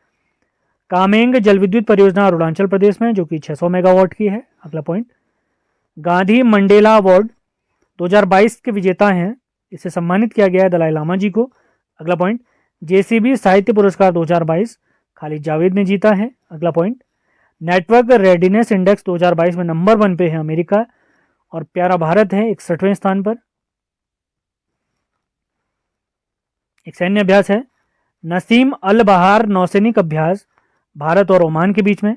कामेंग जल विद्युत परियोजना अरुणाचल प्रदेश में जो कि 600 मेगावाट की है। अगला पॉइंट, गांधी मंडेला अवार्ड 2022 के विजेता हैं, इसे सम्मानित किया गया है दलाई लामा जी को। अगला पॉइंट, JCB साहित्य पुरस्कार 2022 खालिद जावेद ने जीता है। अगला पॉइंट, नेटवर्क रेडीनेस इंडेक्स 2022 में नंबर 1 पे है अमेरिका और प्यारा भारत है 61वें स्थान पर। एक सैन्य अभ्यास है नसीम अल बहार नौसैनिक अभ्यास भारत और ओमान के बीच में।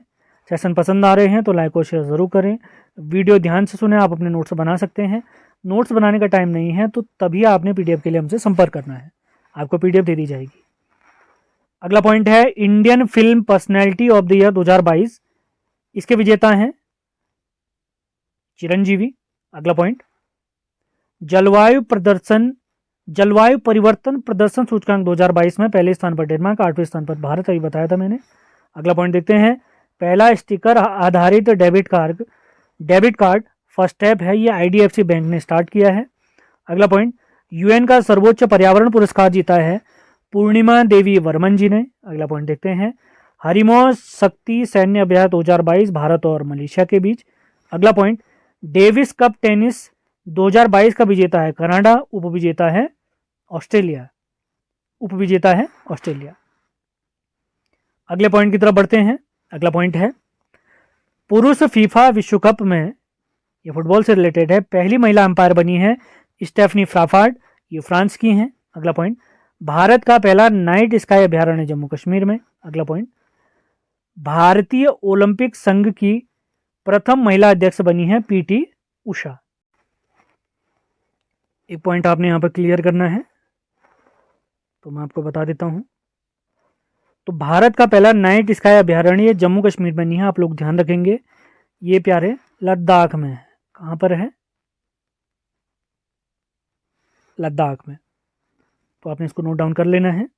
सेशन पसंद आ रहे हैं तो लाइक और शेयर ज़रूर करें, वीडियो ध्यान से सुने, आप अपने नोट्स बना सकते हैं। नोट्स बनाने का टाइम नहीं है तो तभी आपने PDF के लिए हमसे संपर्क करना है, आपको PDF दे दी जाएगी। अगला पॉइंट है Indian film personality of the year 2022, इसके विजेता हैं चिरंजीवी। अगला पॉइंट, जलवायु परिवर्तन प्रदर्शन सूचकांक 2022 में पहले स्थान पर डेनमार्क, 8वें स्थान पर भारत, अभी बताया था मैंने। अगला पॉइंट देखते हैं, पहला स्टिकर आधारित डेबिट कार्ड फर्स्ट स्टेप है, ये IDFC बैंक ने स्टार्ट किया है। अगला पॉइंट, UN का सर्वोच्च पर्यावरण पुरस्कार जीता है पूर्णिमा देवी वर्मन जी ने। अगला पॉइंट देखते हैं, हरिमो शक्ति सैन्य अभ्यास 2022 भारत और मलेशिया के बीच। अगला पॉइंट, डेविस कप टेनिस 2022 का विजेता है कनाडा, उपविजेता है ऑस्ट्रेलिया। अगले पॉइंट की तरफ बढ़ते हैं। अगला पॉइंट है पुरुष फीफा विश्व कप में, ये फुटबॉल से रिलेटेड है, पहली महिला अंपायर बनी है स्टेफनी फ्राफार्ड, ये फ्रांस की हैं। अगला पॉइंट, भारत का पहला नाइट स्काई अभ्यारण्य जम्मू कश्मीर में। अगला पॉइंट, भारतीय ओलंपिक संघ की प्रथम महिला अध्यक्ष बनी है PT उषा। एक पॉइंट आपने यहाँ पर क्लियर करना है तो मैं आपको बता देता हूँ। तो भारत का पहला नाइट स्काई अभ्यारण्य जम्मू कश्मीर में नहीं है, आप लोग ध्यान रखेंगे, ये प्यारे लद्दाख में है। कहाँ पर है? लद्दाख में। तो आपने इसको नोट डाउन कर लेना है।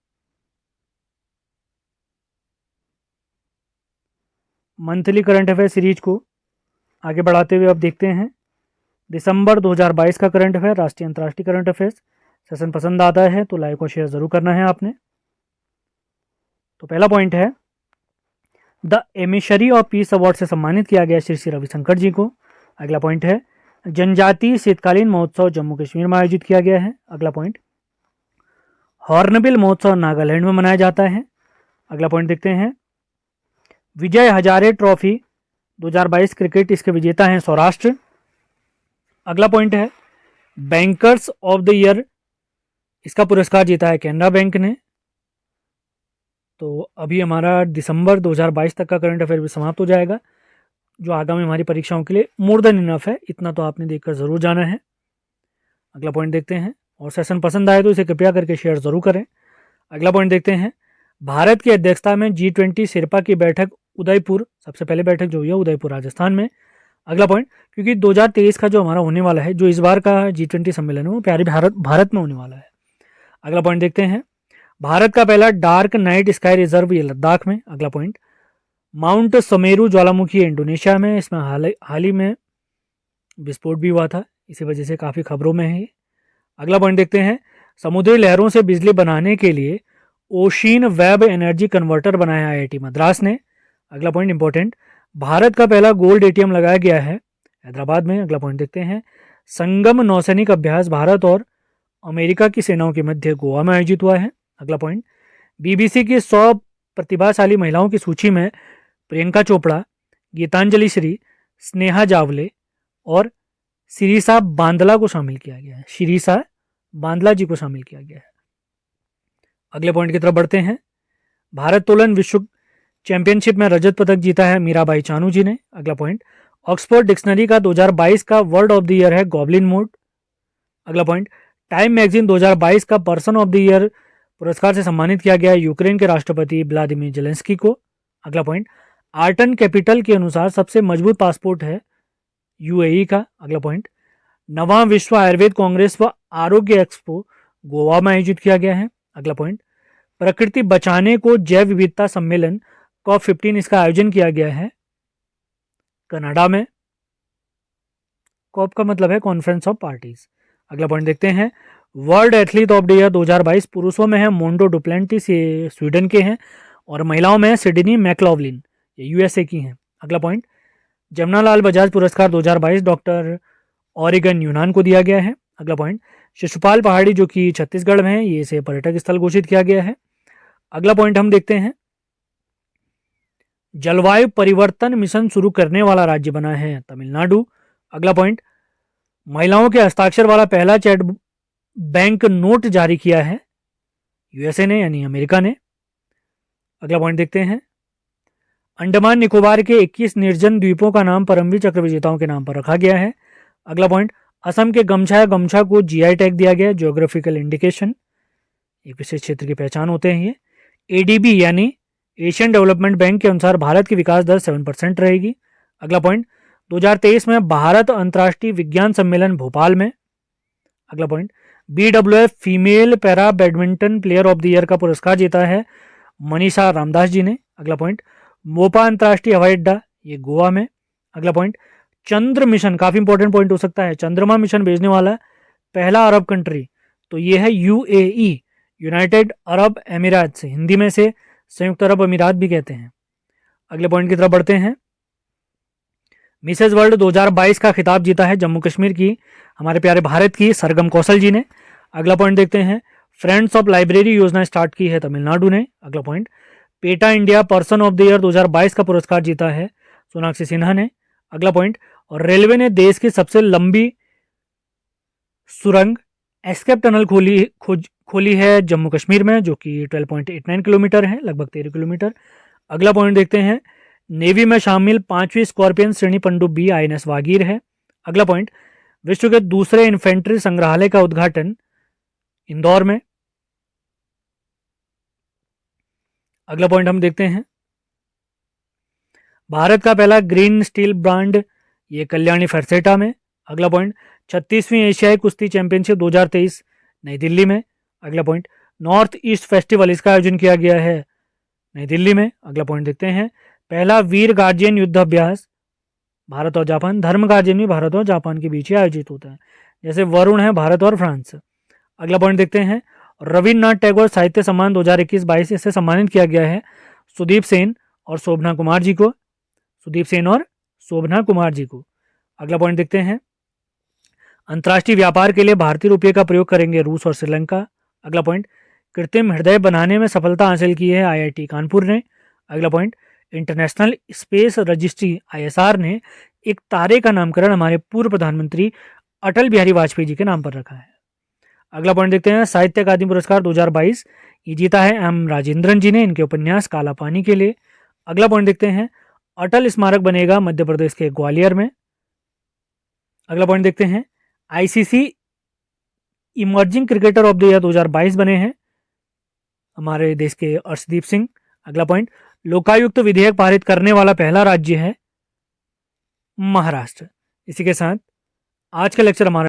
मंथली करंट अफेयर सीरीज को आगे बढ़ाते हुए अब देखते हैं दिसंबर 2022 का करंट अफेयर, राष्ट्रीय अंतर्राष्ट्रीय करंट अफेयर्स। सेशन पसंद आता है तो लाइक और शेयर जरूर करना है आपने। तो पहला पॉइंट है, द एमिशरी ऑफ पीस अवार्ड से सम्मानित किया गया श्री श्री रविशंकर जी को। अगला पॉइंट है, जनजातीय शीतकालीन महोत्सव जम्मू कश्मीर में आयोजित किया गया है। अगला पॉइंट, हॉर्नबिल महोत्सव नागालैंड में मनाया जाता है। अगला पॉइंट देखते हैं, विजय हजारे ट्रॉफी 2022 क्रिकेट, इसके विजेता हैं सौराष्ट्र। अगला पॉइंट है, बैंकर्स ऑफ द ईयर, इसका पुरस्कार जीता है कैनरा बैंक ने। तो अभी हमारा दिसंबर 2022 तक का करंट अफेयर भी समाप्त हो जाएगा, जो आगामी हमारी परीक्षाओं के लिए मोर देन इनफ है। इतना तो आपने देखकर ज़रूर जाना है। अगला पॉइंट देखते हैं, और सेशन पसंद आए तो इसे कृपया करके शेयर ज़रूर करें। अगला पॉइंट देखते हैं, भारत की अध्यक्षता में G20 शेरपा की बैठक उदयपुर, सबसे पहले बैठक जो हुई है उदयपुर राजस्थान में। अगला पॉइंट, क्योंकि 2023 का जो हमारा होने वाला है, जो इस बार का G20 सम्मेलन है वो प्यारे भारत में होने वाला है। अगला पॉइंट देखते हैं, भारत का पहला डार्क नाइट स्काई रिजर्व ये लद्दाख में। अगला पॉइंट, माउंट समेरू ज्वालामुखी इंडोनेशिया में, इसमें हाल ही में विस्फोट भी हुआ था, इसी वजह से काफ़ी खबरों में है। अगला पॉइंट देखते हैं, समुद्री लहरों से बिजली बनाने के लिए ओशिन वेब एनर्जी कन्वर्टर बनाया IIT मद्रास ने। अगला पॉइंट इंपॉर्टेंट, भारत का पहला गोल्ड ATM लगाया गया है हैदराबाद में। अगला पॉइंट देखते हैं, संगम नौसैनिक अभ्यास भारत और अमेरिका की सेनाओं के मध्य गोवा में आयोजित हुआ है। अगला पॉइंट, BBC की 100 प्रतिभाशाली महिलाओं की सूची में प्रियंका चोपड़ा, गीतांजलि श्री, स्नेहा जावले और सिरीसा बांदला को शामिल किया गया है। सिरीसा बांदला जी को शामिल किया गया है। अगले पॉइंट की तरफ बढ़ते हैं, भारत तोलन विश्व चैंपियनशिप में रजत पदक जीता है मीराबाई चानू जी ने। अगला पॉइंट, ऑक्सफोर्ड डिक्शनरी का 2022 का वर्ड ऑफ द ईयर है गॉबलिन मोड। अगला पॉइंट, टाइम मैगजीन 2022 का पर्सन ऑफ द ईयर पुरस्कार से सम्मानित किया गया है यूक्रेन के राष्ट्रपति व्लादिमीर जेलेंस्की को। अगला पॉइंट, आर्टन कैपिटल के अनुसार सबसे मजबूत पासपोर्ट है UAE का। अगला पॉइंट, नवां विश्व आयुर्वेद कांग्रेस व आरोग्य एक्सपो गोवा में आयोजित किया गया है। अगला पॉइंट, प्रकृति बचाने को जैव विविधता सम्मेलन COP15, इसका आयोजन किया गया है कनाडा में। COP का मतलब है कॉन्फ्रेंस ऑफ पार्टीज। अगला पॉइंट देखते हैं, world athlete of the year 2022 पुरुषों में है मोंडो डुप्लेंटिस, ये स्वीडन के हैं, और महिलाओं में सिडनी मैकलॉवलिन, ये USA की हैं। अगला पॉइंट, जमुनालाल बजाज पुरस्कार 2022 डॉक्टर ऑरिगन यूनान को दिया गया है। अगला पॉइंट, शिशुपाल पहाड़ी जो कि छत्तीसगढ़ में है, ये इसे पर्यटक स्थल घोषित किया गया है। अगला पॉइंट हम देखते हैं, जलवायु परिवर्तन मिशन शुरू करने वाला राज्य बना है तमिलनाडु। अगला पॉइंट, महिलाओं के हस्ताक्षर वाला पहला चैट बैंक नोट जारी किया है USA ने, यानी अमेरिका ने। अगला पॉइंट देखते हैं, अंडमान निकोबार के 21 निर्जन द्वीपों का नाम परमवीर चक्र विजेताओं के नाम पर रखा गया है। अगला पॉइंट, असम के गमछा को GI टैग दिया गया है, जियोग्राफिकल इंडिकेशन, एक विशेष क्षेत्र की पहचान होते हैं ये। ADB यानी एशियन डेवलपमेंट बैंक के अनुसार भारत की विकास दर 7% रहेगी। अगला पॉइंट, 2023 में भारत अंतर्राष्ट्रीय विज्ञान सम्मेलन भोपाल में। अगला point, BWF female para badminton player of the year का पुरस्कार जीता है मनीषा रामदास जी ने। अगला पॉइंट, मोपा अंतर्राष्ट्रीय हवाई अड्डा, ये गोवा में। अगला पॉइंट, चंद्र मिशन, काफी इंपॉर्टेंट पॉइंट हो सकता है, चंद्रमा मिशन भेजने वाला पहला अरब कंट्री तो ये है UAE, यूनाइटेड अरब अमीरात, से हिंदी में से संयुक्त अरब अमीरात भी कहते हैं। अगले पॉइंट की तरफ बढ़ते हैं, मिसेज वर्ल्ड 2022 का खिताब जीता है जम्मू कश्मीर की हमारे प्यारे भारत की सरगम कौशल जी ने। अगला पॉइंट देखते हैं, फ्रेंड्स ऑफ लाइब्रेरी योजना स्टार्ट की है तमिलनाडु ने। अगला point, PETA India person of the year 2022 का पुरस्कार जीता है सोनाक्षी सिन्हा ने। अगला पॉइंट, और रेलवे ने देश की सबसे लंबी सुरंग एस्केप टनल खोली है जम्मू कश्मीर में, जो कि 12.89 किलोमीटर है, लगभग 13 किलोमीटर। अगला पॉइंट देखते हैं, नेवी में शामिल 5वीं स्कॉर्पियन श्रेणी पनडुब्बी INS वागीर है। अगला पॉइंट, विश्व के दूसरे इन्फेंट्री संग्रहालय का उद्घाटन इंदौर में। अगला पॉइंट हम देखते हैं, भारत का पहला ग्रीन स्टील ब्रांड, ये कल्याणी फरसेटा में। अगला पॉइंट, 36वीं एशियाई कुश्ती चैंपियनशिप 2023 नई दिल्ली में। अगला पॉइंट, नॉर्थ ईस्ट फेस्टिवल, इसका आयोजन किया गया है नई दिल्ली में। अगला पॉइंट देखते हैं, पहला वीर गार्जियन युद्ध अभ्यास भारत और जापान, धर्म गार्जियन भी भारत और जापान के बीच ही आयोजित होता है, जैसे वरुण है भारत और फ्रांस। अगला पॉइंट देखते हैं, रविन्द्रनाथ टैगोर साहित्य सम्मान 2021-22 से सम्मानित किया गया है सुदीप सेन और शोभना कुमार जी को, सुदीप सेन और शोभना कुमार जी को। अगला पॉइंट देखते हैं, अंतर्राष्ट्रीय व्यापार के लिए भारतीय रुपये का प्रयोग करेंगे रूस और श्रीलंका। अगला पॉइंट, कृत्रिम हृदय बनाने में सफलता हासिल की है आईआईटी कानपुर ने। अगला point, international space registry ISR ने एक तारे का नामकरण हमारे पूर्व प्रधानमंत्री अटल बिहारी वाजपेयी जी के नाम पर रखा है। अगला पॉइंट देखते हैं, साहित्य अकादमी पुरस्कार 2022 ये जीता है एम राजेंद्रन जी ने इनके उपन्यास काला पानी के लिए। अगला पॉइंट देखते हैं, अटल स्मारक बनेगा मध्य प्रदेश के ग्वालियर में। अगला पॉइंट देखते हैं, ICC emerging cricketer of the year 2022 बने हैं हमारे देश के अर्शदीप सिंह। अगला पॉइंट, लोकायुक्त विधेयक पारित करने वाला पहला राज्य है महाराष्ट्र। इसी के साथ आज का लेक्चर हमारा